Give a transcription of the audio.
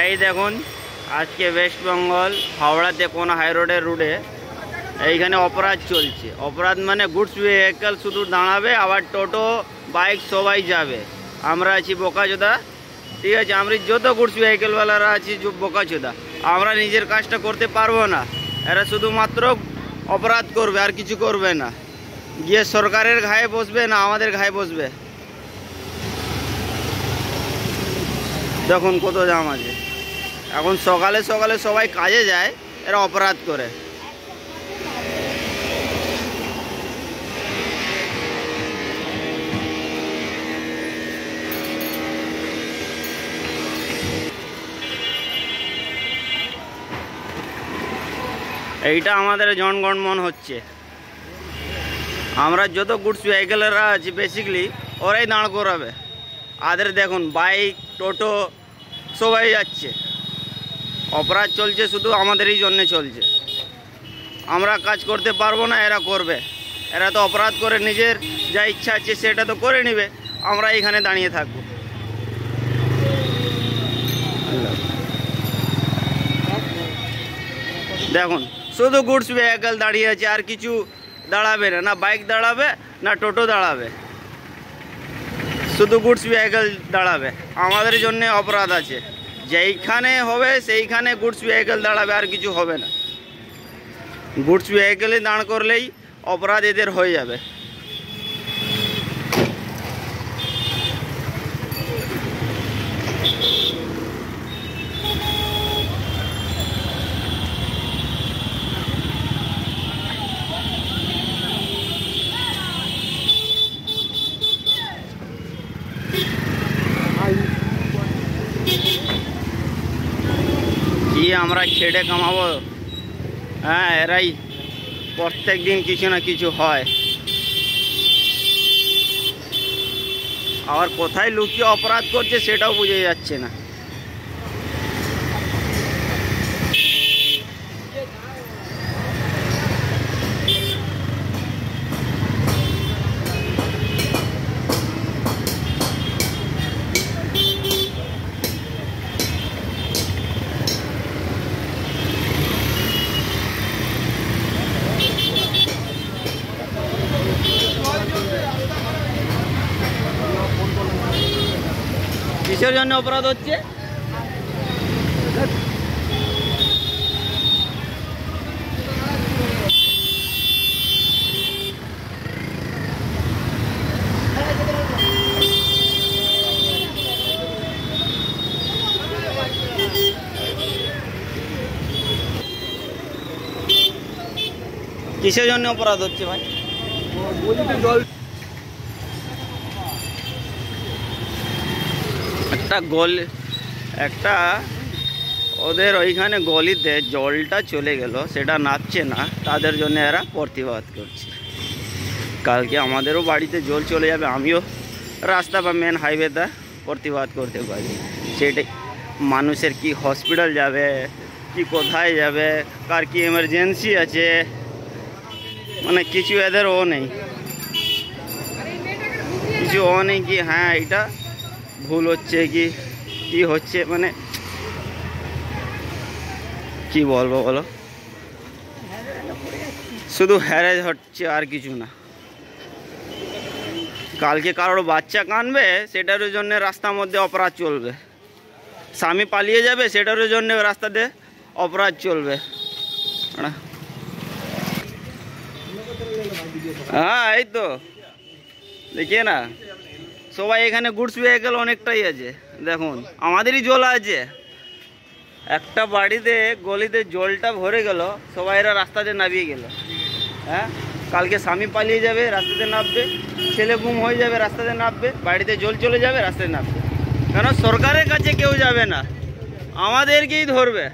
এই দেখুন আজকে ওয়েস্ট বেঙ্গল হাওড়াতে কোন হাই রোডের রুটে এইখানে অপরাধ চলছে। অপরাধ মানে গুডস ভেহিকল শুধু দাঁড়াবে, আবার টোটো বাইক সবাই যাবে। আমরা আছি বোকাচোদা, ঠিক আছে? আমরা যত গুডস ভেহিকলওয়ালারা আছি বোকাচোদা, আমরা নিজের কাজটা করতে পারবো না। এরা শুধুমাত্র অপরাধ করবে, আর কিছু করবে না। গিয়ে সরকারের ঘায়ে বসবে না আমাদের ঘায়ে বসবে। দেখুন কত জাম আছে। এখন সকালে সকালে সবাই কাজে যায়, এরা অপরাধ করে। এইটা আমাদের জনগণমন হচ্ছে। আমরা যত গুডস ভেহিকলেরা আছি বেসিকলি ওরাই দাঁড় করাবে। আদের দেখুন বাইক টোটো সবাই যাচ্ছে। অপরাধ চলছে শুধু আমাদেরই জন্যে চলছে। আমরা কাজ করতে পারবো না, এরা করবে। এরা তো অপরাধ করে নিজের যা ইচ্ছা আছে সেটা তো করে নেবে, আমরা এখানে দাঁড়িয়ে থাকবো। দেখুন শুধু গুডস ভেহিকল দাঁড়িয়ে আছে, আর কিছু দাঁড়াবে না। না বাইক দাঁড়াবে না টোটো দাঁড়াবে, শুধু গুডস ভেহিকল দাঁড়াবে। আমাদের জন্য অপরাধ আছে, যেইখানে হবে সেইখানে গুডস ভেহিকল দাঁড়াবে, আর কিছু হবে না। গুডস ভেহিকলে দাঁড় করলেই অপরাধ এদের হয়ে যাবে। কি আমরা খেটে কামাবো? হ্যাঁ, এরাই প্রত্যেক দিন কিছু না কিছু হয়। আবার কোথায় লুকিয়ে অপরাধ করছে সেটাও বোঝা যাচ্ছে না। কিসের জন্য অপরাধ হচ্ছে? কিসের জন্য অপরাধ হচ্ছে ভাই? একটা ওদের ওইখানে গলিতে জলটা চলে গেল, সেটা নাচছে না, তাদের জন্য এরা প্রতিবাদ করছে। কালকে আমাদেরও বাড়িতে জল চলে যাবে, আমিও রাস্তা বা মেন হাইওয়েতে প্রতিবাদ করতে পারি। সেটাই মানুষের কি হসপিটাল যাবে, কি কোথায় যাবে, কার কি এমার্জেন্সি আছে, মানে কিছু এদের ও নেই, কিছু ও নেই কি হ্যাঁ এটা ভুল হচ্ছে কি হচ্ছে, মানে কি বলবো বলো, শুধু হ্যারেজ হচ্ছে আর কিছু না। কালকে কারোর বাচ্চা কাঁদবে সেটার জন্য রাস্তার মধ্যে অপরাধ চলবে। স্বামী পালিয়ে যাবে সেটার জন্য রাস্তাতে অপরাধ চলবে। হ্যাঁ এই তো দেখিয়ে না, সবাই এখানে গুডস ভেহিকল অনেকটাই আছে। দেখুন আমাদেরই জল আছে, একটা বাড়িতে গলিতে জলটা ভরে গেল, সবাই এরা রাস্তাতে নামিয়ে গেল। হ্যাঁ, কালকে স্বামী পালিয়ে যাবে রাস্তাতে নামবে, ছেলে গুম হয়ে যাবে রাস্তাতে নামবে, বাড়িতে জল চলে যাবে রাস্তায় নামবে। কেন সরকারের কাছে কেউ যাবে না, আমাদেরকেই ধরবে।